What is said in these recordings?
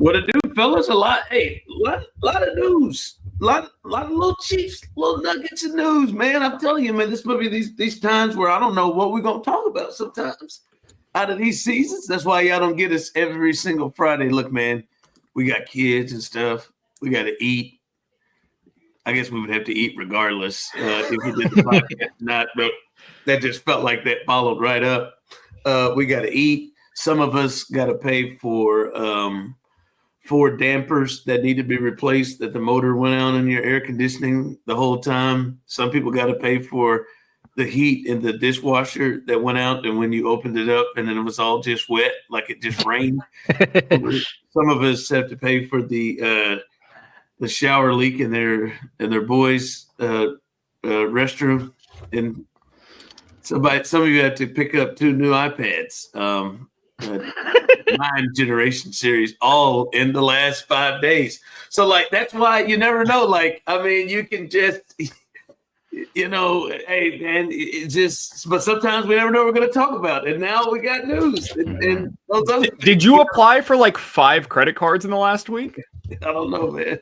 What it do, fellas? A lot of news. A lot of little Chiefs, little nuggets of news, man. I'm telling you, man, this will be these times where I don't know what we're gonna talk about sometimes out of these seasons. That's why y'all don't get us every single Friday. Look, man, we got kids and stuff. We got to eat. I guess we would have to eat regardless if we did the podcast or not, but that just felt like that followed right up. We got to eat. Some of us got to pay for 4 dampers that need to be replaced, that the motor went out in your air conditioning the whole time. Some people got to pay for the heat in the dishwasher that went out, and when you opened it up and then it was all just wet, like it just rained. Some of us have to pay for the shower leak in their boys' restroom, and some of you have to pick up 2 new iPads. 9 generation series, all in the last 5 days. So, like, that's why you never know. Like, I mean, you can just, hey, man, it just. But sometimes we never know what we're going to talk about. And now we got news. And those other Did you apply for like 5 credit cards in the last week? I don't know, man.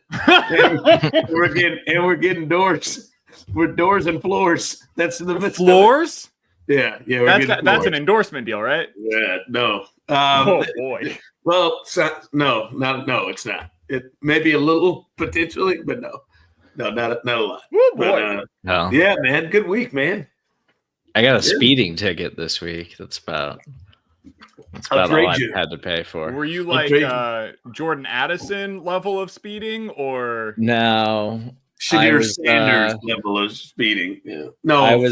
We're getting doors. We're doors and floors. That's in the midst floors. Yeah. That's an endorsement deal, right? Yeah, no. Oh boy. Well, no, it's not. It may be a little potentially, but no, not a lot. Oh boy. No. Yeah, man. Good week, man. I got a speeding ticket this week. That's about all I had to pay for. Were you like Jordan Addison level of speeding, or no? Shadir Sanders level of speeding. Yeah. No,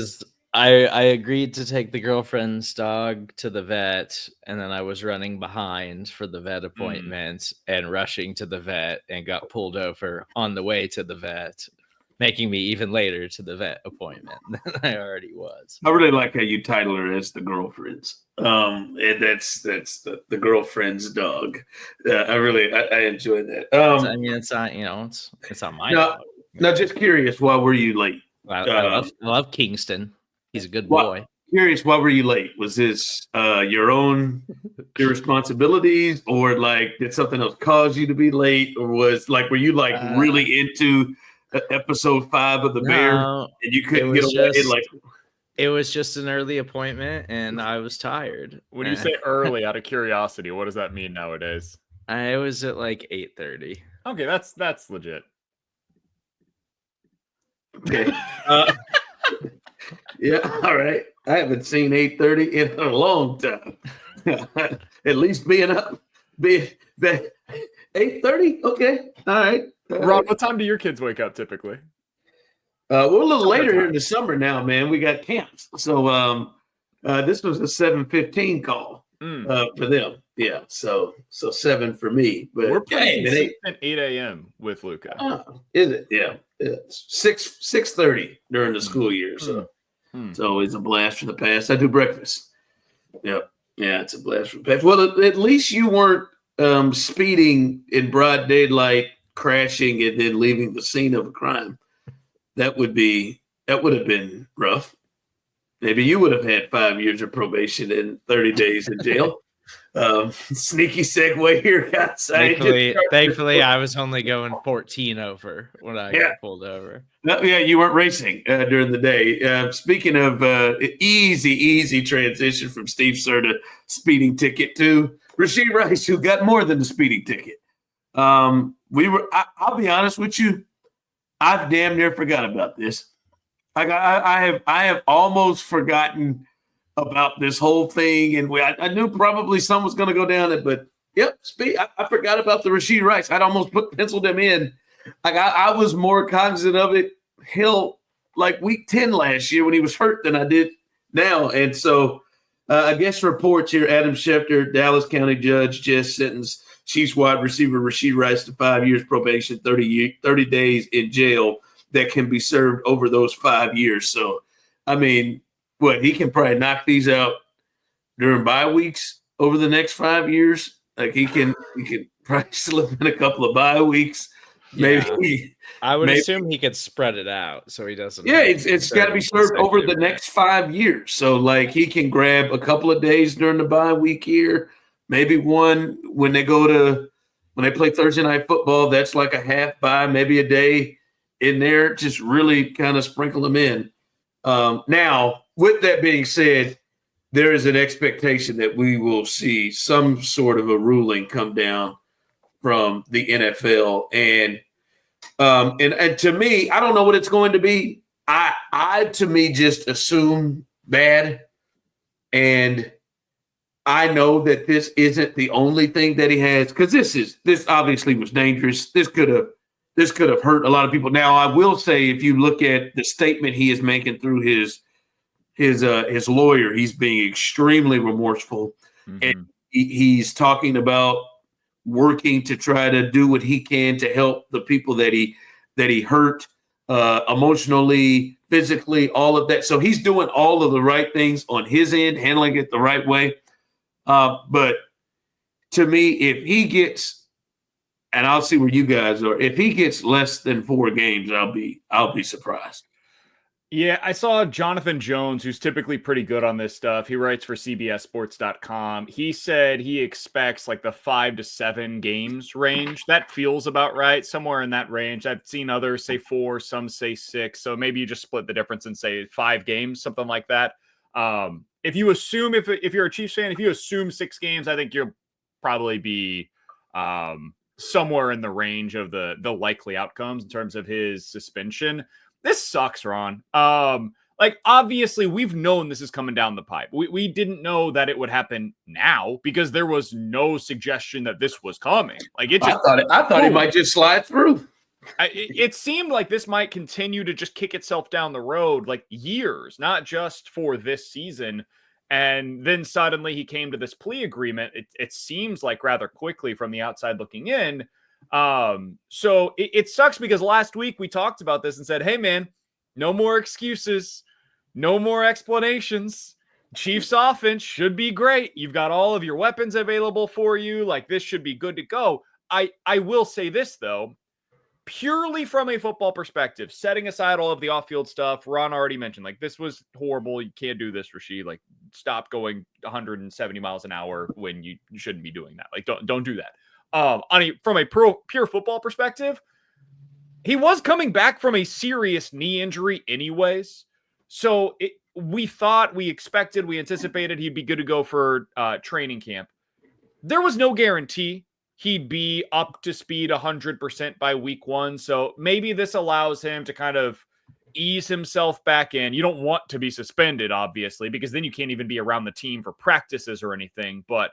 I agreed to take the girlfriend's dog to the vet, and then I was running behind for the vet appointment and rushing to the vet and got pulled over on the way to the vet, making me even later to the vet appointment than I already was. I really like how you title her as the girlfriend's. And that's the girlfriend's dog. I enjoy that. I mean, it's not it's not my dog. Now, just curious, why were you late? I love Kingston. He's a good boy. Curious, why were you late? Was this your own irresponsibilities, or like did something else cause you to be late, or were you like really into episode 5 of the Bear and you couldn't get away? It was just an early appointment, and I was tired. When you say early, out of curiosity, what does that mean nowadays? I was at like 8:30. Okay, that's legit. Okay. Yeah, all right. I haven't seen 8:30 in a long time. At least being 8:30. Okay, all right. Rob, what time do your kids wake up typically? We're a little later here in the summer now, man. We got camps, so this was a 7:15 call for them. Yeah, so 7 for me. But we're playing at 8 a.m. with Luca. Is it? Yeah, it's 6:30 during the school year. So it's always a blast from the past. I do breakfast. Yep. Yeah, it's a blast from the past. Well, at least you weren't speeding in broad daylight, crashing, and then leaving the scene of a crime. That would have been rough. Maybe you would have had 5 years of probation and 30 days in jail. Sneaky segue here, guys. Thankfully, I was only going 14 over when I got pulled over. No, yeah, you weren't racing during the day. Speaking of easy transition from Steve Serda speeding ticket to Rashee Rice, who got more than the speeding ticket. I'll be honest with you. I've damn near forgot about this. I have almost forgotten about this whole thing, and I knew probably some was going to go down it, but yep, I forgot about the Rashee Rice. I'd almost penciled him in. I was more cognizant of it like week 10 last year when he was hurt than I did now, and so I guess reports here: Adam Schefter, Dallas County judge, just sentenced Chiefs wide receiver Rashee Rice to 5 years probation, 30 days in jail that can be served over those 5 years. So, I mean, he can probably knock these out during bye weeks over the next 5 years. Like he can probably slip in a couple of bye weeks. Maybe I would assume he could spread it out so he doesn't. Yeah, it's got to be served over the next 5 years. So like he can grab a couple of days during the bye week here, maybe one when they go to when they play Thursday night football, that's like a half bye, maybe a day in there. Just really kind of sprinkle them in. Now, with that being said, there is an expectation that we will see some sort of a ruling come down from the NFL. And to me, I don't know what it's going to be. I to me just assume bad. And I know that this isn't the only thing that he has, because this obviously was dangerous. This could have hurt a lot of people. Now, I will say, if you look at the statement he is making through his lawyer, he's being extremely remorseful, and he's talking about working to try to do what he can to help the people that he hurt emotionally, physically, all of that. So he's doing all of the right things on his end, handling it the right way. But to me, if he gets, and I'll see where you guys are, if he gets less than 4 games, I'll be surprised. Yeah, I saw Jonathan Jones, who's typically pretty good on this stuff. He writes for CBSSports.com. He said he expects like the 5 to 7 games range. That feels about right, somewhere in that range. I've seen others say 4, some say 6. So maybe you just split the difference and say 5 games, something like that. If you assume, if you're a Chiefs fan, if you assume 6 games, I think you'll probably be somewhere in the range of the likely outcomes in terms of his suspension. This sucks, Ron. Like, obviously, we've known this is coming down the pipe. We didn't know that it would happen now because there was no suggestion that this was coming. Like, it just I thought it might just slide through. It seemed like this might continue to just kick itself down the road like years, not just for this season. And then suddenly he came to this plea agreement. It seems like rather quickly from the outside looking in. So it sucks because last week we talked about this and said, hey man, no more excuses, no more explanations. Chiefs offense should be great. You've got all of your weapons available for you. Like, this should be good to go. I will say this though, purely from a football perspective, setting aside all of the off-field stuff, Ron already mentioned, like, this was horrible. You can't do this, Rashee. Like, stop going 170 miles an hour when you shouldn't be doing that. Like, don't do that. From a pure football perspective, he was coming back from a serious knee injury anyways. So we anticipated he'd be good to go for training camp. There was no guarantee he'd be up to speed 100% by week 1. So maybe this allows him to kind of ease himself back in. You don't want to be suspended, obviously, because then you can't even be around the team for practices or anything. But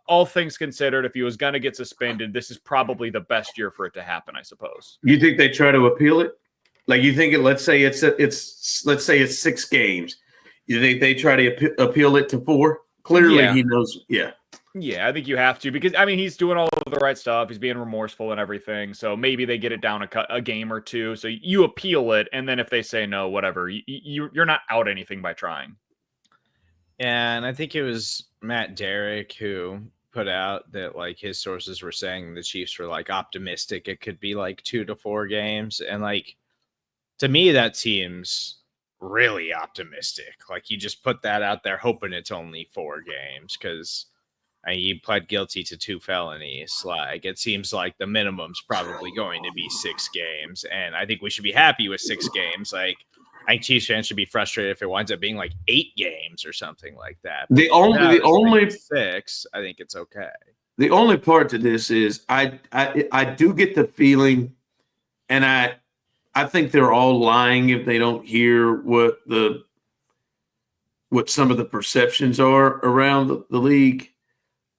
all things considered, if he was going to get suspended, this is probably the best year for it to happen, I suppose. You think they try to appeal it? Like, you think let's say it's 6 games. You think they try to appeal it to 4? Clearly, He knows. Yeah. Yeah, I think you have to, because, I mean, he's doing all of the right stuff. He's being remorseful and everything. So maybe they get it down a game or 2. So you appeal it. And then if they say no, whatever, you're not out anything by trying. And I think it was Matt Derrick who put out that, like, his sources were saying the Chiefs were, like, optimistic it could be like 2 to 4 games. And, like, to me, that seems really optimistic. Like, you just put that out there hoping it's only 4 games because he pled guilty to 2 felonies. Like, it seems like the minimum's probably going to be 6 games. And I think we should be happy with 6 games. Like, I think Chiefs fans should be frustrated if it winds up being like 8 games or something like that. But the only 6, I think it's okay. The only part to this is I do get the feeling, and I think they're all lying if they don't hear what some of the perceptions are around the league.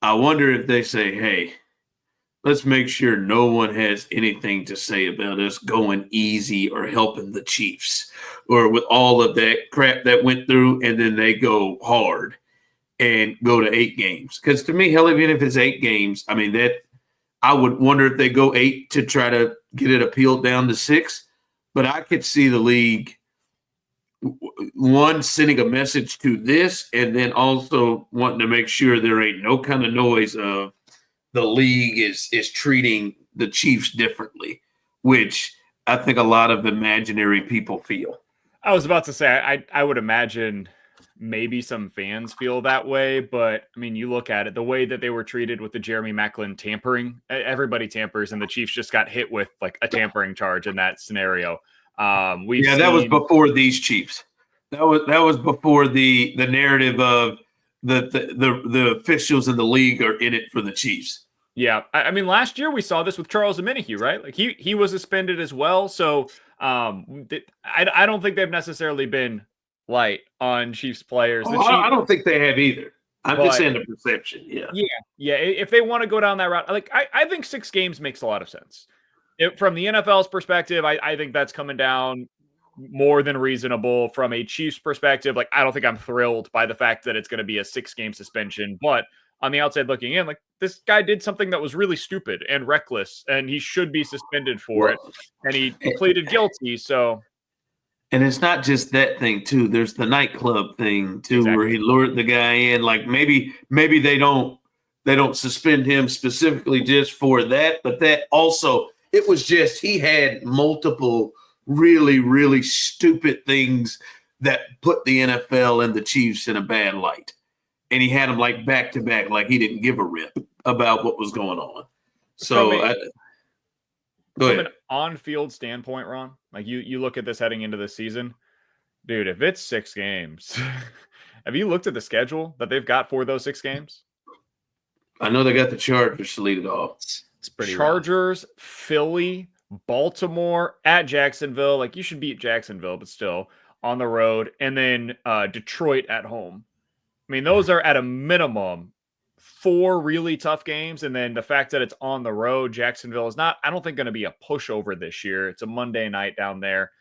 I wonder if they say, hey, let's make sure no one has anything to say about us going easy or helping the Chiefs, or with all of that crap that went through, and then they go hard and go to 8 games. Because to me, hell, even if it's 8 games, I mean, that I would wonder if they go 8 to try to get it appealed down to 6. But I could see the league, one, sending a message to this, and then also wanting to make sure there ain't no kind of noise of the league is treating the Chiefs differently, which I think a lot of imaginary people feel. I was about to say, I would imagine maybe some fans feel that way, but I mean, you look at it, the way that they were treated with the Jeremy Maclin tampering, everybody tampers, and the Chiefs just got hit with like a tampering charge in that scenario. That was before these Chiefs. That was before the narrative of the officials in the league are in it for the Chiefs. Yeah, I mean, last year we saw this with Charles Omenihu, right? Like he was suspended as well. So I don't think they've necessarily been light on Chiefs players. I don't think they have either. I'm just saying the perception. Yeah. If they want to go down that route, like I think 6 games makes a lot of sense. From the NFL's perspective, I think that's coming down more than reasonable. From a Chiefs perspective, like I don't think I'm thrilled by the fact that it's going to be a 6-game suspension, but on the outside looking in, like this guy did something that was really stupid and reckless, and he should be suspended for it. And he pleaded guilty. So, and it's not just that thing too. There's the nightclub thing too, where he lured the guy in. Like maybe they don't suspend him specifically just for that, but that also it was just he had multiple really, really stupid things that put the NFL and the Chiefs in a bad light. And he had them like back to back, like he didn't give a rip about what was going on. So, from an on-field standpoint, Ron, like you look at this heading into the season, dude. If it's 6 games, have you looked at the schedule that they've got for those 6 games? I know they got the Chargers to lead it off. It's pretty Chargers, rough. Philly, Baltimore, at Jacksonville. Like you should beat Jacksonville, but still on the road, and then Detroit at home. I mean, those are at a minimum 4 really tough games. And then the fact that it's on the road, Jacksonville is not, I don't think, going to be a pushover this year. It's a Monday night down there.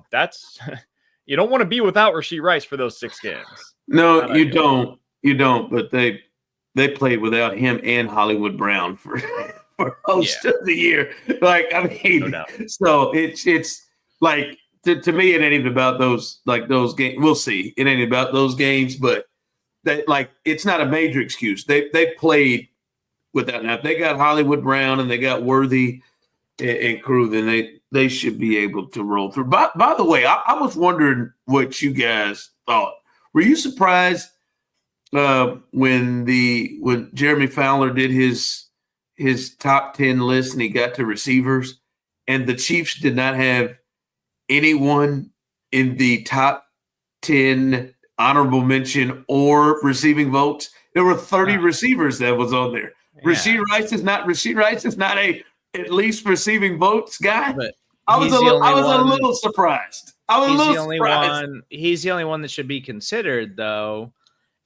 That's you don't want to be without Rashee Rice for those 6 games. No, you don't. You don't. But they played without him and Hollywood Brown for most of the year. Like, I mean, no, so it's like to me, it ain't even about those games. We'll see. It ain't about those games, but it's not a major excuse. They played without. Now, if they got Hollywood Brown and they got Worthy and crew, then they should be able to roll through. By the way, I was wondering what you guys thought. Were you surprised when Jeremy Fowler did his top 10 list and he got to receivers, and the Chiefs did not have anyone in the top 10 honorable mention or receiving votes? There were 30 receivers that was on there. Yeah. Rashee Rice is not a at least receiving votes guy. But I was a little surprised. He's the only one that should be considered, though.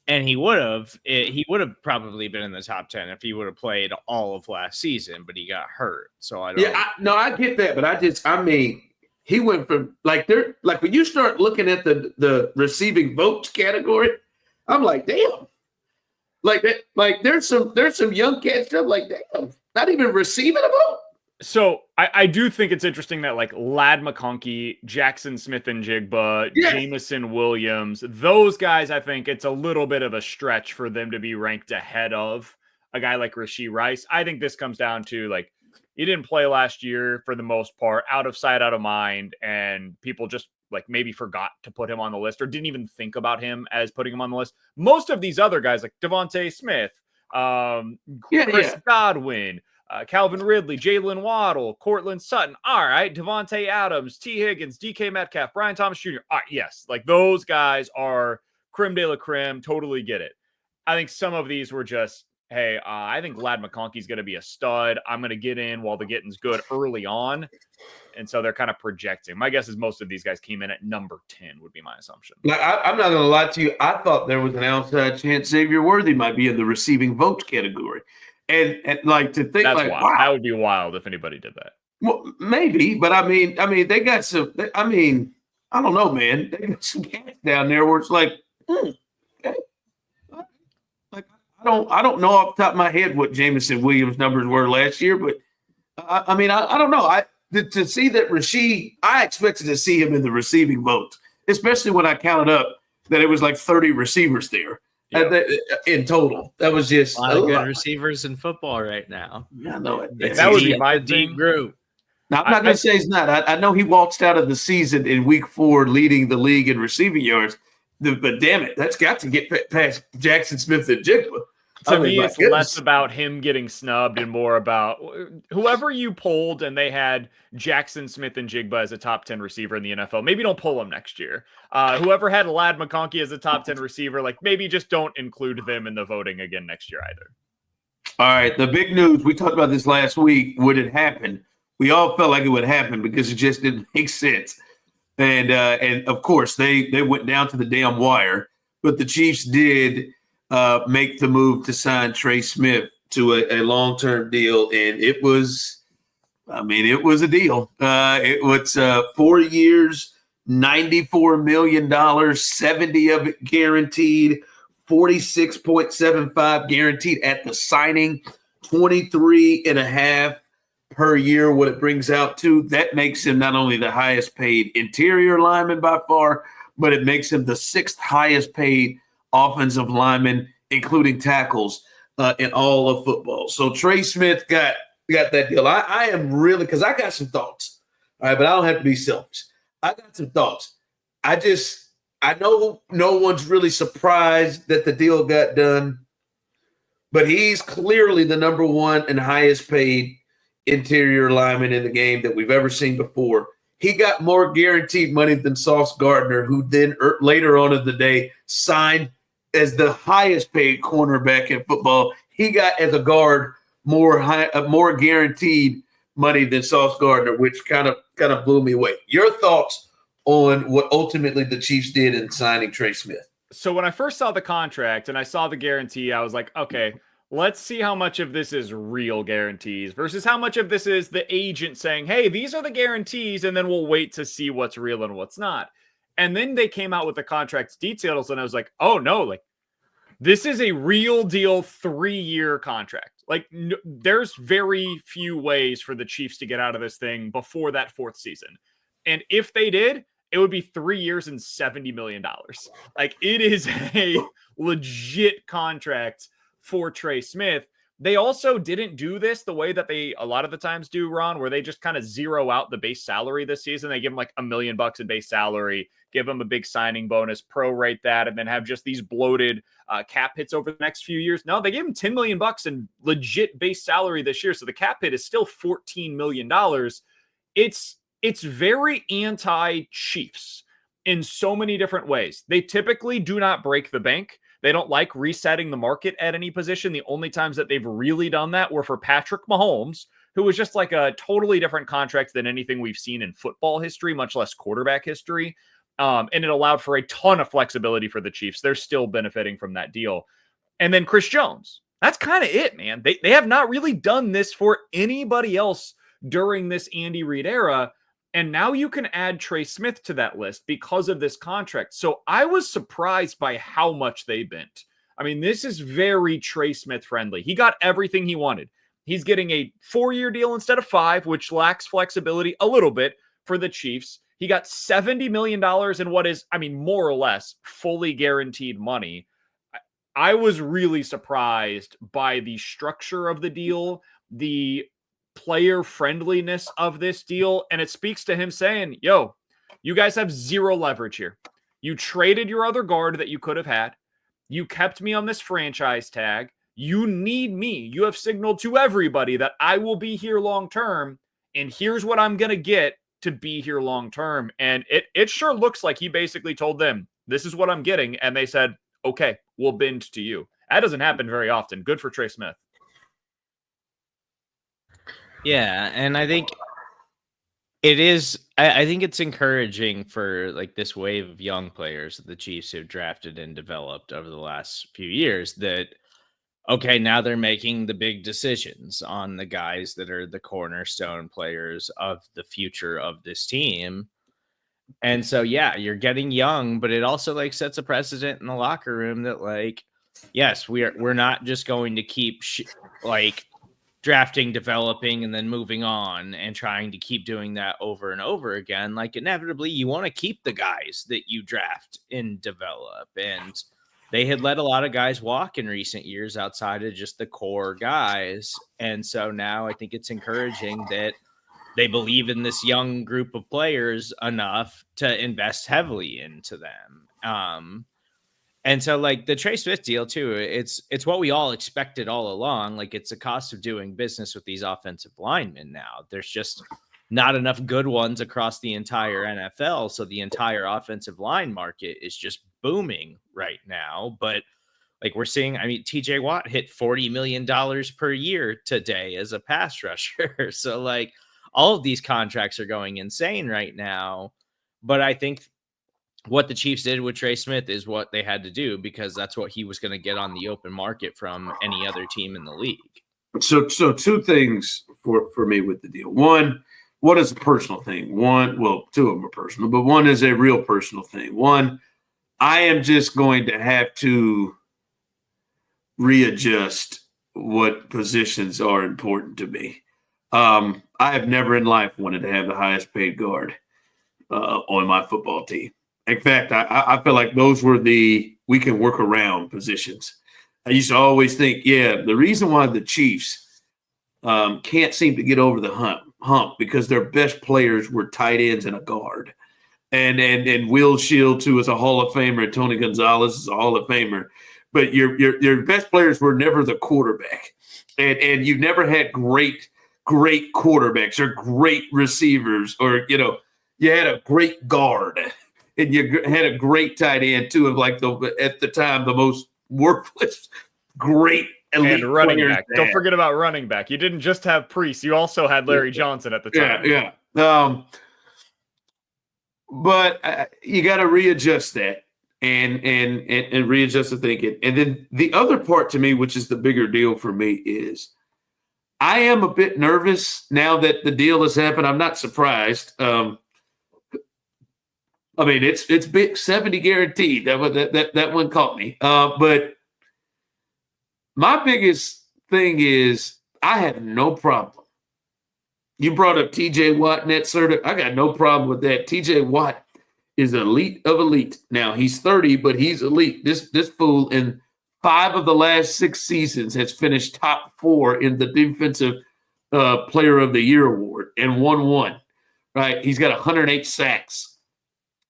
And he would have probably been in the top 10 if he would have played all of last season, but he got hurt. So I get that, but he went from when you start looking at the receiving votes category, I'm like, damn. Like that, like there's some young cats that like, damn, not even receiving a vote. So I do think it's interesting that like Ladd McConkey, Jackson Smith and Jigba, Jameson Williams, those guys, I think it's a little bit of a stretch for them to be ranked ahead of a guy like Rashee Rice. I think this comes down to like, he didn't play last year for the most part, out of sight, out of mind, and people just like maybe forgot to put him on the list or didn't even think about him as putting him on the list. Most of these other guys like Devontae Smith, Chris Godwin, Calvin Ridley, Jalen Waddle, Cortland Sutton. All right. Devontae Adams, T. Higgins, DK Metcalf, Brian Thomas Jr. All right, yes. Like those guys are creme de la creme. Totally get it. I think some of these were just, hey, I think Ladd McConkey's going to be a stud. I'm going to get in while the getting's good early on. And so they're kind of projecting. My guess is most of these guys came in at number 10 would be my assumption. Like, I'm not going to lie to you. I thought there was an outside chance Xavier Worthy might be in the receiving vote category. And like to think that's like, wild. wow. That would be wild if anybody did that. Well, maybe, but I mean, they got some. I don't know, man. They got some cats down there where it's like, okay. Like I don't know off the top of my head what Jameson Williams' numbers were last year, but I don't know. To see that Rashee, I expected to see him in the receiving votes, especially when I counted up that it was like 30 receivers there. Yep. In total, that was just a lot of good receivers in football right now. I know it. That would be my deep group. Now, I'm not going to say he's not. I know he waltzed out of the season in week 4 leading the league in receiving yards. But damn it, that's got to get past Jackson Smith and Jigba. To me, it's less about him getting snubbed and more about whoever you pulled and they had Jackson Smith and Jigba as a top 10 receiver in the NFL. Maybe don't pull them next year. Whoever had Ladd McConkey as a top 10 receiver, like maybe just don't include them in the voting again next year either. All right, the big news, we talked about this last week. Would it happen? We all felt like it would happen because it just didn't make sense. And of course, they went down to the damn wire. But the Chiefs did make the move to sign Trey Smith to a long-term deal. And it was a deal. It was 4 years, $94 million, 70 of it guaranteed, 46.75 guaranteed at the signing, 23.5 per year, what it brings out to. That makes him not only the highest paid interior lineman by far, but it makes him the 6th highest paid offensive lineman, including tackles, in all of football. So Trey Smith got that deal. I am really, because I got some thoughts, all right, but I don't have to be selfish. I got some thoughts. I know no one's really surprised that the deal got done, but he's clearly the number one and highest paid interior lineman in the game that we've ever seen before. He got more guaranteed money than Sauce Gardner, who then later on in the day signed as the highest paid cornerback in football. He got as a guard more guaranteed money than Sauce Gardner, which kind of blew me away. Your thoughts on what ultimately the Chiefs did in signing Trey Smith? So when I first saw the contract and I saw the guarantee, I was like, okay, let's see how much of this is real guarantees versus how much of this is the agent saying, hey, these are the guarantees, and then we'll wait to see what's real and what's not. And then they came out with the contract's details, and I was like, oh, no, like, this is a real deal 3-year contract. Like, there's very few ways for the Chiefs to get out of this thing before that 4th season. And if they did, it would be 3 years and $70 million. Like, it is a legit contract for Trey Smith. They also didn't do this the way that they a lot of the times do, Ron, where they just kind of zero out the base salary this season. They give him like $1 million in base salary, give him a big signing bonus, prorate that, and then have just these bloated cap hits over the next few years. No, they gave him $10 million in legit base salary this year. So the cap hit is still $14 million. It's very anti-Chiefs in so many different ways. They typically do not break the bank. They don't like resetting the market at any position. The only times that they've really done that were for Patrick Mahomes, who was just like a totally different contract than anything we've seen in football history, much less quarterback history. And it allowed for a ton of flexibility for the Chiefs. They're still benefiting from that deal. And then Chris Jones. That's kind of it, man. They have not really done this for anybody else during this Andy Reid era. And now you can add Trey Smith to that list because of this contract. So I was surprised by how much they bent. I mean, this is very Trey Smith friendly. He got everything he wanted. He's getting a 4-year deal instead of 5, which lacks flexibility a little bit for the Chiefs. He got $70 million in what is, I mean, more or less fully guaranteed money. I was really surprised by the structure of the deal, the player friendliness of this deal. And it speaks to him saying, yo, you guys have zero leverage here. You traded your other guard that you could have had. You kept me on this franchise tag. You need me. You have signaled to everybody that I will be here long term. And here's what I'm going to get to be here long term. And it sure looks like he basically told them, this is what I'm getting. And they said, okay, we'll bend to you. That doesn't happen very often. Good for Trey Smith. Yeah, and I think it is. I think it's encouraging for like this wave of young players that the Chiefs have drafted and developed over the last few years that, okay, now they're making the big decisions on the guys that are the cornerstone players of the future of this team. And so, yeah, you're getting young, but it also like sets a precedent in the locker room that like, yes, we're not just going to keep like drafting, developing, and then moving on and trying to keep doing that over and over again. Like inevitably you want to keep the guys that you draft and develop. And they had let a lot of guys walk in recent years outside of just the core guys. And so now I think it's encouraging that they believe in this young group of players enough to invest heavily into them. And so like the Trey Smith deal too, it's what we all expected all along. Like it's a cost of doing business with these offensive linemen now. There's just not enough good ones across the entire NFL. So the entire offensive line market is just booming right now. But like we're seeing, I mean, TJ Watt hit $40 million per year today as a pass rusher. So like all of these contracts are going insane right now. But I think what the Chiefs did with Trey Smith is what they had to do because that's what he was going to get on the open market from any other team in the league. So two things for me with the deal. One is a personal thing. Two of them are personal, but one is a real personal thing. One, I am just going to have to readjust what positions are important to me. I have never in life wanted to have the highest paid guard on my football team. In fact, I feel like those were we can work around positions. I used to always think, the reason why the Chiefs can't seem to get over the hump because their best players were tight ends and a guard. And Will Shields, who is a Hall of Famer, Tony Gonzalez is a Hall of Famer. But your best players were never the quarterback. And you never had great quarterbacks or great receivers or, you had a great guard. And you had a great tight end, too, of like at the time, the most worthless, great elite and running back. Don't forget about running back. You didn't just have Priest. You also had Larry Johnson at the time. Yeah. But you got to readjust that and readjust the thinking. And then the other part to me, which is the bigger deal for me, is I am a bit nervous now that the deal has happened. I'm not surprised. I mean, it's big 70 guaranteed. That one caught me. But my biggest thing is I have no problem. You brought up TJ Watt, Net Serda. I got no problem with that. TJ Watt is elite of elite. Now he's 30, but he's elite. This fool in 5 of the last 6 seasons has finished top 4 in the defensive player of the year award and won 1. Right? He's got 108 sacks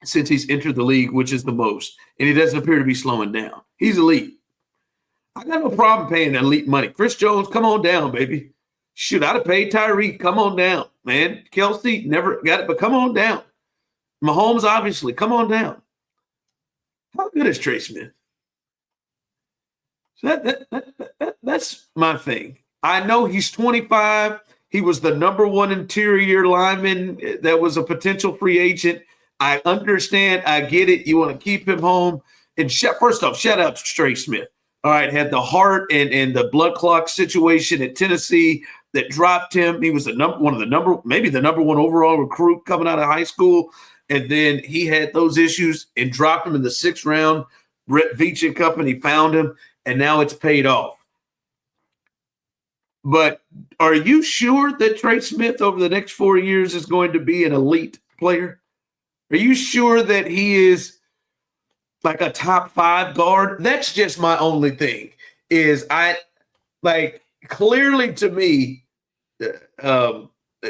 since he's entered the league, which is the most. And he doesn't appear to be slowing down. He's elite. I got no problem paying elite money. Chris Jones, come on down, baby. Shoot, I'd have paid Tyreek. Come on down, man. Kelsey never got it, but come on down. Mahomes, obviously, come on down. How good is Trey Smith? So that's my thing. I know he's 25. He was the number 1 interior lineman that was a potential free agent. I understand. I get it. You want to keep him home. And first off, shout out to Trey Smith. All right, had the heart and the blood clot situation at Tennessee that dropped him. He was maybe the number 1 overall recruit coming out of high school. And then he had those issues and dropped him in the 6th round. Brett Veach and company found him, and now it's paid off. But are you sure that Trey Smith over the next 4 years is going to be an elite player? Are you sure that he is like a top 5 guard? That's just my only thing is clearly to me,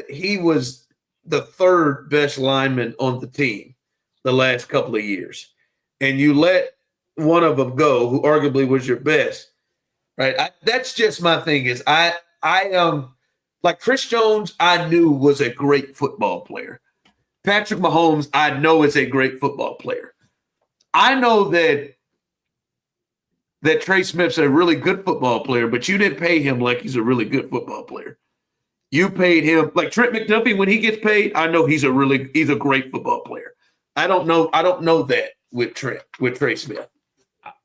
he was the 3rd best lineman on the team the last couple of years. And you let one of them go who arguably was your best, right? That's just my thing is I like Chris Jones, I knew was a great football player. Patrick Mahomes, I know is a great football player. I know that Trey Smith's a really good football player, but you didn't pay him like he's a really good football player. You paid him like Trent McDuffie when he gets paid. I know he's a great football player. I don't know that with Trey Smith.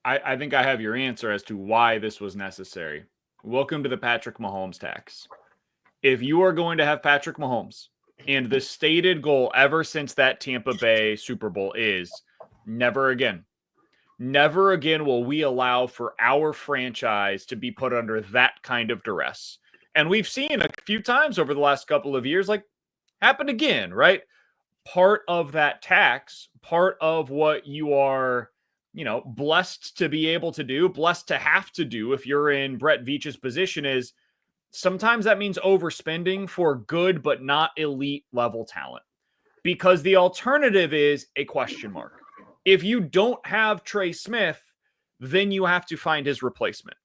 I think I have your answer as to why this was necessary. Welcome to the Patrick Mahomes tax. If you are going to have Patrick Mahomes, and the stated goal ever since that Tampa Bay Super Bowl is never again. Never again will we allow for our franchise to be put under that kind of duress. And we've seen a few times over the last couple of years, like happen again, right? Part of that tax, part of what you are, blessed to be able to do, blessed to have to do if you're in Brett Veach's position is sometimes that means overspending for good but not elite level talent. Because the alternative is a question mark. If you don't have Trey Smith, then you have to find his replacement.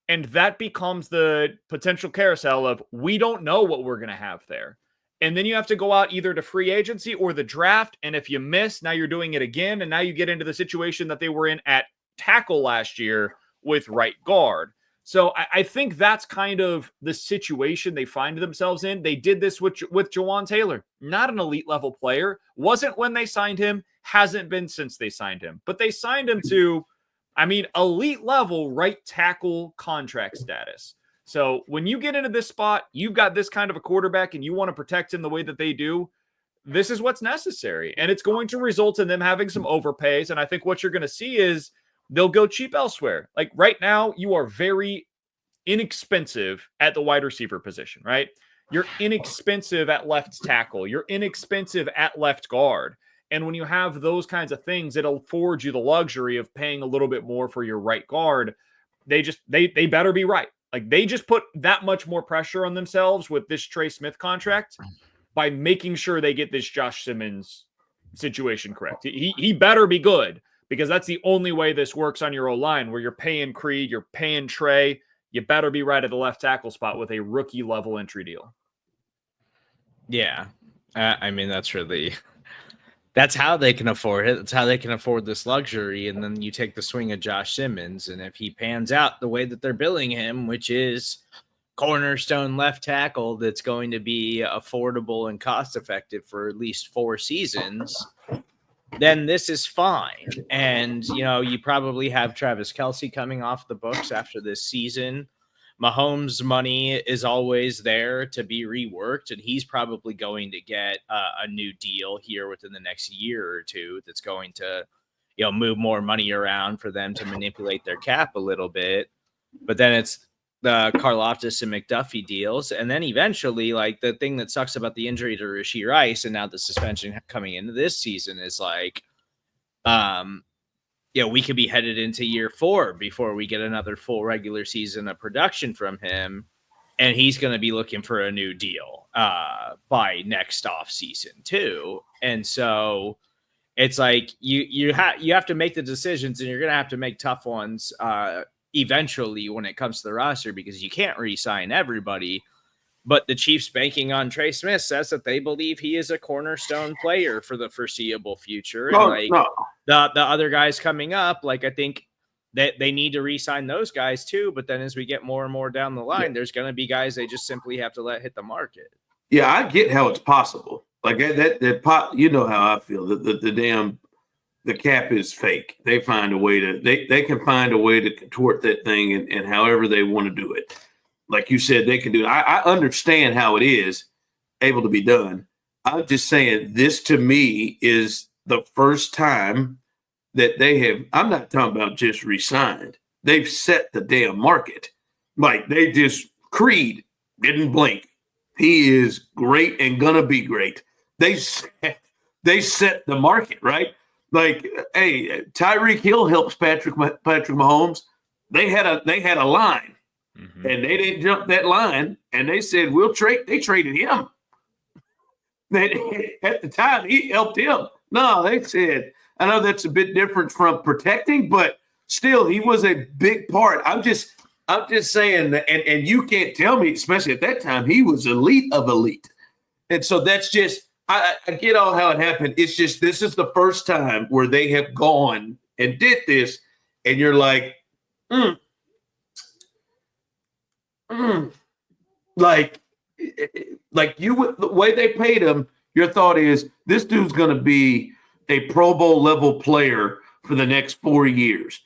And that becomes the potential carousel of, we don't know what we're going to have there. And then you have to go out either to free agency or the draft. And if you miss, now you're doing it again. And now you get into the situation that they were in at tackle last year with right guard. So I think that's kind of the situation they find themselves in. They did this with Jawan Taylor, not an elite level player. Wasn't when they signed him, hasn't been since they signed him. But they signed him to, elite level right tackle contract status. So when you get into this spot, you've got this kind of a quarterback and you want to protect him the way that they do, this is what's necessary. And it's going to result in them having some overpays. And I think what you're going to see is they'll go cheap elsewhere. Like right now, you are very inexpensive at the wide receiver position, right? You're inexpensive at left tackle. You're inexpensive at left guard. And when you have those kinds of things, it'll afford you the luxury of paying a little bit more for your right guard. They better be right. Like they just put that much more pressure on themselves with this Trey Smith contract by making sure they get this Josh Simmons situation correct. He better be good, because that's the only way this works on your O-line, where you're paying Creed, you're paying Trey. You better be right at the left tackle spot with a rookie level entry deal. Yeah. That's how they can afford it. That's how they can afford this luxury. And then you take the swing of Josh Simmons. And if he pans out the way that they're billing him, which is cornerstone left tackle, that's going to be affordable and cost effective for at least 4 seasons, then this is fine. And, you probably have Travis Kelce coming off the books after this season. Mahomes' money is always there to be reworked, and he's probably going to get a new deal here within the next year or two that's going to, move more money around for them to manipulate their cap a little bit. But then it's the Karlaftis and McDuffie deals. And then eventually, like, the thing that sucks about the injury to Rashee Rice and now the suspension coming into this season is like, we could be headed into year 4 before we get another full regular season of production from him. And he's going to be looking for a new deal by next off season too. And so it's like, you have to make the decisions, and you're going to have to make tough ones eventually when it comes to the roster, because you can't re-sign everybody. But the Chiefs, banking on Trey Smith, says that they believe he is a cornerstone player for the foreseeable future. And the other guys coming up, like, I think that they need to re-sign those guys too. But then as we get more and more down the line, there's going to be guys they just simply have to let hit the market. Yeah, I get how it's possible. Like that you know how I feel. The cap is fake. They find a way to they can find a way to contort that thing and however they want to do it. Like you said, they can do it. I understand how it is able to be done. I'm just saying, this to me is the first time that they have. I'm not talking about just re-signed. They've set the damn market. Like, they just, Creed didn't blink. He is great and gonna be great. They set the market, right? Like, hey, Tyreek Hill helps Patrick Mahomes. They had a line. Mm-hmm. And they didn't jump that line, and they said, we'll trade. They traded him. At the time, he helped him. No, they said, I know that's a bit different from protecting, but still, he was a big part. I'm just saying that, and you can't tell me, especially at that time, he was elite of elite. And so that's just, I get all how it happened. It's just, this is the first time where they have gone and did this, and you're like, like you, the way they paid him, your thought is, this dude's going to be a Pro Bowl level player for the next 4 years.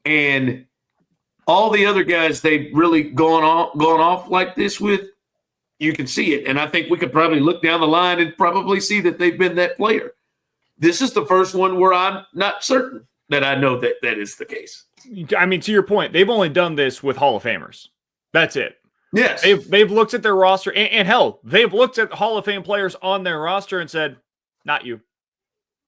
And all the other guys they've really gone off like this with, you can see it. And I think we could probably look down the line and probably see that they've been that player. This is the first one where I'm not certain that I know that is the case. I mean, to your point, they've only done this with Hall of Famers. That's it. Yes. They've looked at their roster, and hell, they've looked at Hall of Fame players on their roster and said, not you.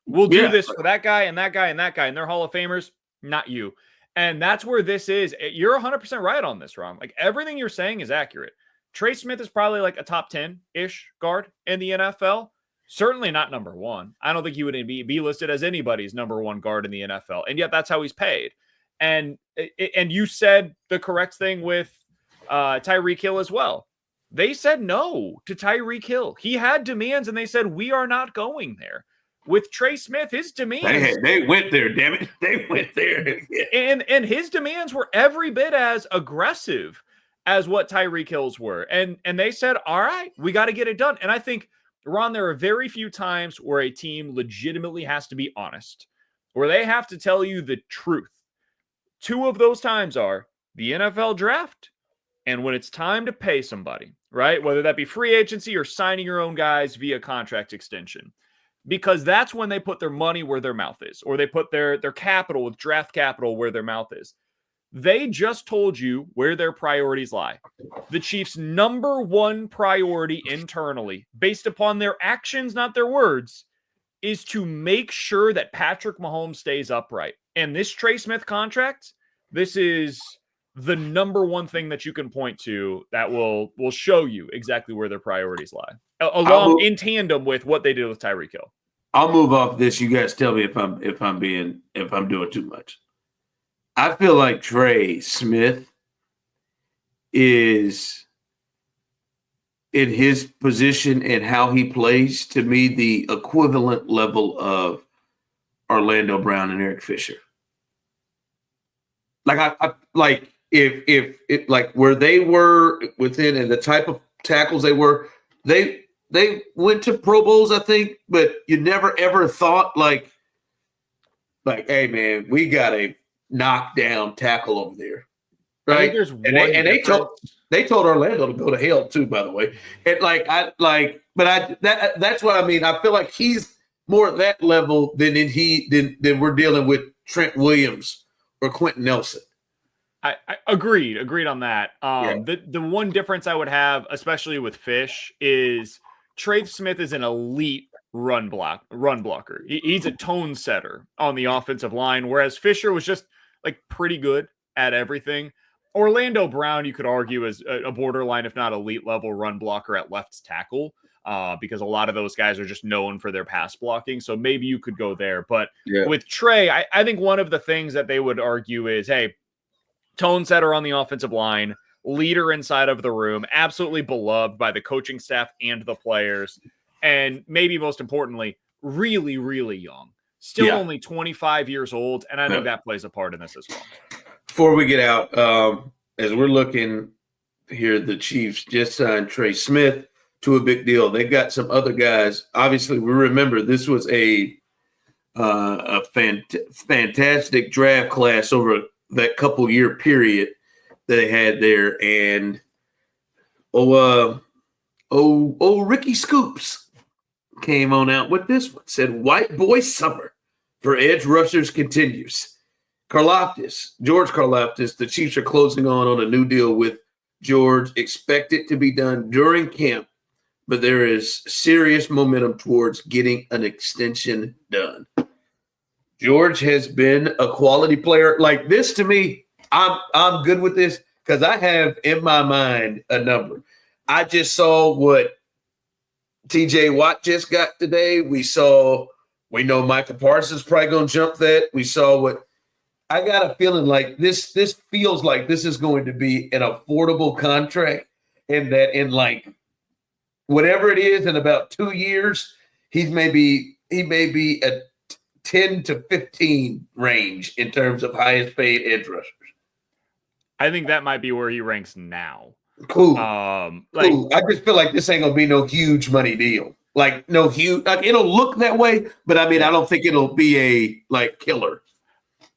We'll do this for that guy and that guy and that guy, and they're Hall of Famers, not you. And that's where this is. You're 100% right on this, Ron. Like, everything you're saying is accurate. Trey Smith is probably like a top 10-ish guard in the NFL. Certainly not number 1. I don't think he would be listed as anybody's number 1 guard in the NFL. And yet that's how he's paid. And you said the correct thing with Tyreek Hill as well. They said no to Tyreek Hill. He had demands, and they said, we are not going there. With Trey Smith, his demands... They went there, damn it. They went there. Yeah. And his demands were every bit as aggressive as what Tyreek Hill's were. And they said, all right, we got to get it done. And I think, Ron, there are very few times where a team legitimately has to be honest, where they have to tell you the truth. Two of those times are the NFL draft and when it's time to pay somebody, right? Whether that be free agency or signing your own guys via contract extension. Because that's when they put their money where their mouth is, or they put their capital with draft capital where their mouth is. They just told you where their priorities lie. The Chiefs' number one priority internally, based upon their actions, not their words, is to make sure that Patrick Mahomes stays upright. And this Trey Smith contract, this is the number one thing that you can point to that will show you exactly where their priorities lie, along in tandem with what they did with Tyreek Hill. I'll move off this. You guys tell me if I'm doing too much. I feel like Trey Smith is, in his position and how he plays, to me the equivalent level of Orlando Brown and Eric Fisher. Like I like if like where they were within and the type of tackles they were, they went to Pro Bowls, I think, but you never ever thought like, hey man, we got a knockdown tackle over there, right? They told Orlando to go to hell too, by the way. And that's what I mean. I feel like he's more at that level than we're dealing with Trent Williams or Quentin Nelson. I agreed on that. The one difference I would have, especially with Fish, is Trey Smith is an elite run blocker. He's a tone setter on the offensive line, whereas Fisher was just like pretty good at everything. Orlando Brown, you could argue, is a borderline, if not elite level run blocker at left tackle, because a lot of those guys are just known for their pass blocking. So maybe you could go there. But with Trey, I think one of the things that they would argue is, hey, tone setter on the offensive line, leader inside of the room, absolutely beloved by the coaching staff and the players. And maybe most importantly, really, really young. Still only 25 years old. And I think that plays a part in this as well. Before we get out, as we're looking here, the Chiefs just signed Trey Smith to a big deal. They've got some other guys. Obviously, we remember this was a fantastic draft class over that couple year period that they had there. And Ricky Scoops came on out with this one. Said, "White boy summer for edge rushers continues." George Karlaftis, the Chiefs are closing on a new deal with George. Expect it to be done during camp, but there is serious momentum towards getting an extension done. George has been a quality player. Like this to me, I'm good with this because I have in my mind a number. I just saw what TJ Watt just got today. We know Michael Parsons probably going to jump that. We saw what I got a feeling like this feels like this is going to be an affordable contract, and that in like whatever it is in about 2 years, he may be at 10 to 15 range in terms of highest paid edge rushers. I think that might be where he ranks now. Cool. Cool. I just feel like this ain't gonna be no huge money deal. Like no huge. Like it'll look that way, but I mean, I don't think it'll be a like killer.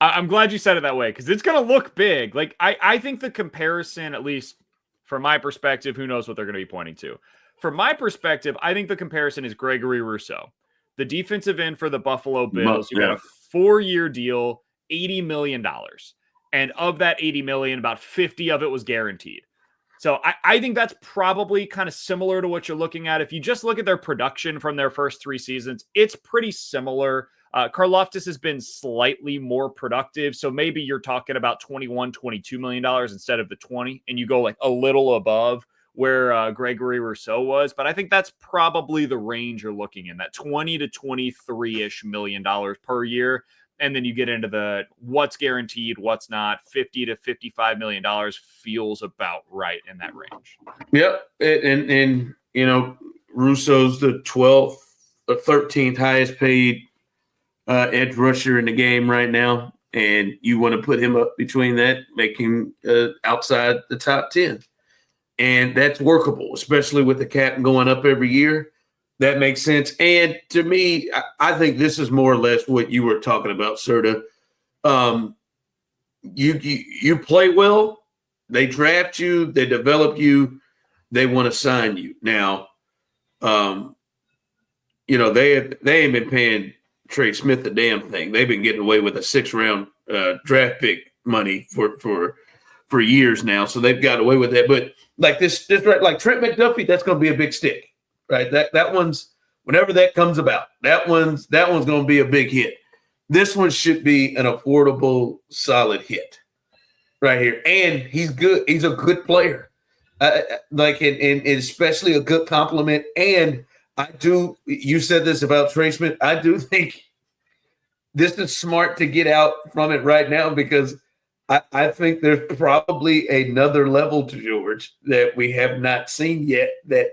I'm glad you said it that way because it's going to look big. Like I think the comparison, at least from my perspective, who knows what they're going to be pointing to. From my perspective, I think the comparison is Gregory Rousseau, the defensive end for the Buffalo Bills. You got a 4-year deal, $80 million. And of that $80 million, about 50 of it was guaranteed. So I think that's probably kind of similar to what you're looking at. If you just look at their production from their first 3 seasons, it's pretty similar. Karlaftis has been slightly more productive. So maybe you're talking about $21-22 million instead of the 20, and you go like a little above where Gregory Rousseau was. But I think that's probably the range you're looking in, that 20 to 23-ish million dollars per year. And then you get into the what's guaranteed, what's not. $50 to $55 million feels about right in that range. Yep. And you know, Russo's the 12th or 13th highest paid edge rusher in the game right now. And you want to put him up between that, make him outside the top 10. And that's workable, especially with the cap going up every year. That makes sense. And to me, I think this is more or less what you were talking about, Serda. You play well, they draft you, they develop you, they want to sign you. Now, you know, they ain't been paying Trey Smith the damn thing. They've been getting away with a 6th-round draft pick money for years now, so they've got away with that. But like this right, like Trent McDuffie, that's going to be a big stick, right? That one's whenever that comes about, that one's going to be a big hit. This one should be an affordable, solid hit right here, and he's good. He's a good player, like and especially a good compliment. And you said this about Trey Smith. I do think this is smart to get out from it right now because I think there's probably another level to George that we have not seen yet that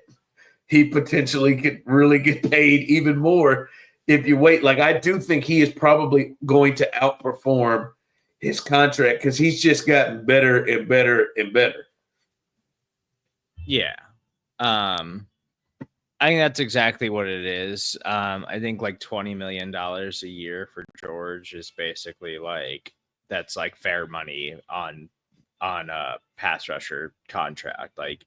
he potentially could really get paid even more if you wait. Like, I do think he is probably going to outperform his contract because he's just gotten better and better and better. Yeah. I think that's exactly what it is. I think like $20 million a year for George is basically like, that's like fair money on a pass rusher contract, like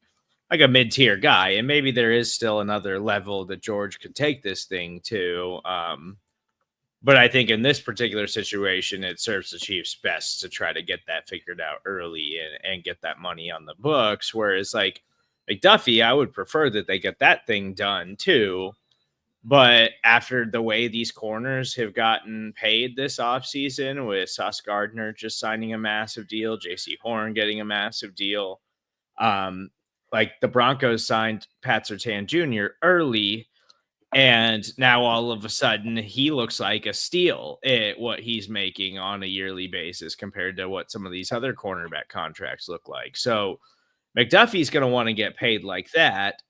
a mid-tier guy. And maybe there is still another level that George could take this thing to. But I think in this particular situation, it serves the Chiefs best to try to get that figured out early and get that money on the books. Whereas like McDuffie, I would prefer that they get that thing done too. But after the way these corners have gotten paid this offseason, with Sauce Gardner just signing a massive deal, J.C. Horn getting a massive deal, like the Broncos signed Pat Surtain Jr. early, and now all of a sudden he looks like a steal at what he's making on a yearly basis compared to what some of these other cornerback contracts look like. So McDuffie's going to want to get paid like that.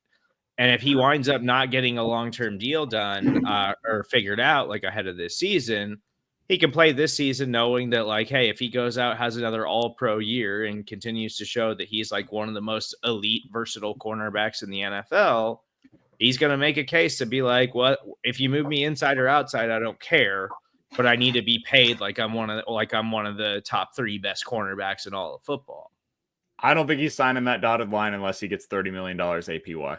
And if he winds up not getting a long-term deal done or figured out like ahead of this season, he can play this season knowing that like, hey, if he goes out, has another all-pro year and continues to show that he's like one of the most elite, versatile cornerbacks in the NFL, he's going to make a case to be like, what, if you move me inside or outside, I don't care, but I need to be paid like I'm one of the top 3 best cornerbacks in all of football. I don't think he's signing that dotted line unless he gets $30 million APY.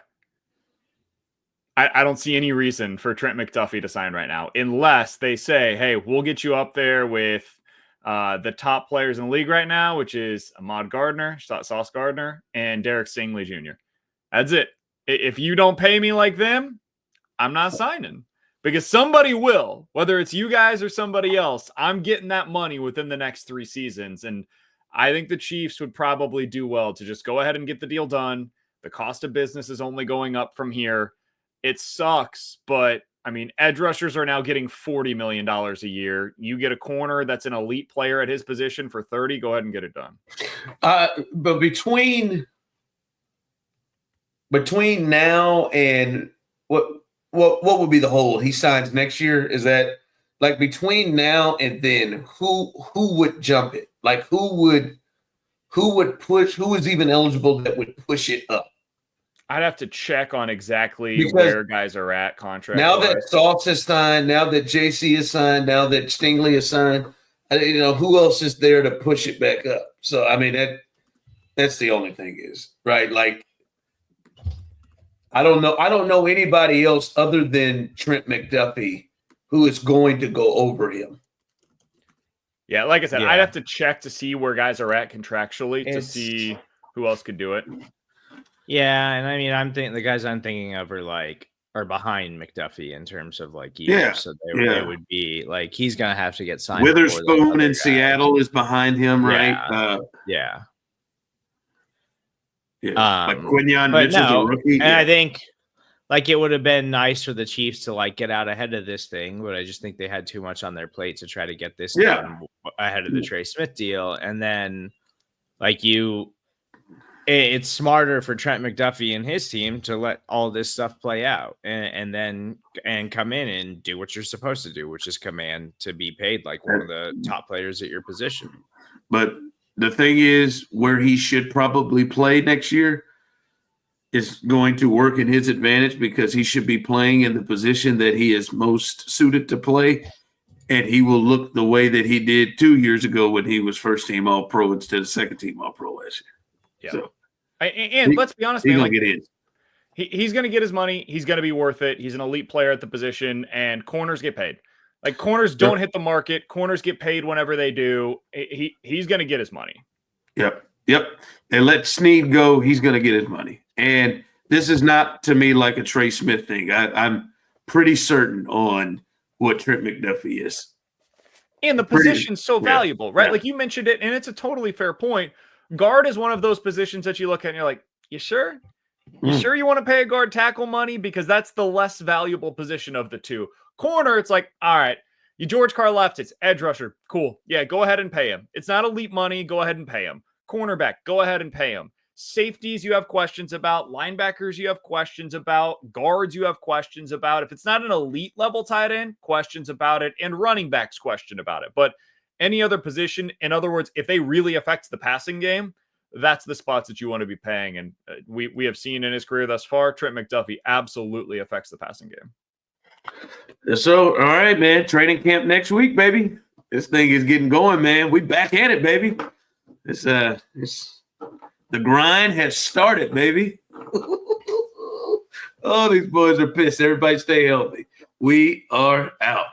I don't see any reason for Trent McDuffie to sign right now, unless they say, hey, we'll get you up there with the top players in the league right now, which is Ahmad Gardner, Sauce Gardner, and Derek Stingley Jr. That's it. If you don't pay me like them, I'm not signing, because somebody will, whether it's you guys or somebody else. I'm getting that money within the next 3 seasons. And I think the Chiefs would probably do well to just go ahead and get the deal done. The cost of business is only going up from here. It sucks, but I mean, edge rushers are now getting $40 million a year. You get a corner that's an elite player at his position for 30, go ahead and get it done. But between now and what would be the hold? He signs next year. Is that like between now and then, who would jump it? Like who would push, who is even eligible that would push it up? I'd have to check on exactly where guys are at contract. Now that Sauce is signed, now that JC is signed, now that Stingley is signed, you know, who else is there to push it back up? So, I mean, that's the only thing is, right? Like, I don't know anybody else other than Trent McDuffie who is going to go over him. Yeah, like I said, I'd have to check to see where guys are at contractually to see who else could do it. Yeah, and I mean, the guys I'm thinking of are behind McDuffie in terms of like years. Yeah. So they would be like, he's gonna have to get signed. Witherspoon in Seattle is behind him, right? Yeah. Like Quinyon Mitchell's a rookie. And I think like it would have been nice for the Chiefs to like get out ahead of this thing, but I just think they had too much on their plate to try to get this done ahead of the Trey Smith deal. And then like it's smarter for Trent McDuffie and his team to let all this stuff play out and then come in and do what you're supposed to do, which is command to be paid like one of the top players at your position. But the thing is, where he should probably play next year is going to work in his advantage because he should be playing in the position that he is most suited to play, and he will look the way that he did 2 years ago when he was first-team All-Pro instead of second-team All-Pro last year. Yeah. So, and let's be honest, he's man, going to get in. He's going to get his money. He's going to be worth it. He's an elite player at the position, and corners get paid. Like, corners don't hit the market. Corners get paid whenever they do. He's going to get his money. Yep. And let Snead go. He's going to get his money. And this is not, to me, like a Trey Smith thing. I'm pretty certain on what Trent McDuffie is. And the position's so valuable, right? Yeah. Like you mentioned it, and it's a totally fair point. Guard is one of those positions that you look at and you're like, you sure? You sure you want to pay a guard tackle money? Because that's the less valuable position of the two. Corner, it's like, all right, you George Karlaftis, edge rusher, cool. Yeah, go ahead and pay him. It's not elite money. Go ahead and pay him. Cornerback, go ahead and pay him. Safeties, you have questions about. Linebackers, you have questions about. Guards, you have questions about. If it's not an elite level tight end, questions about it. And running backs, question about it. But any other position, in other words, if they really affect the passing game, that's the spots that you want to be paying. And we have seen in his career thus far, Trent McDuffie absolutely affects the passing game. So, all right, man. Training camp next week, baby. This thing is getting going, man. We back at it, baby. It's the grind has started, baby. Oh, these boys are pissed. Everybody stay healthy. We are out.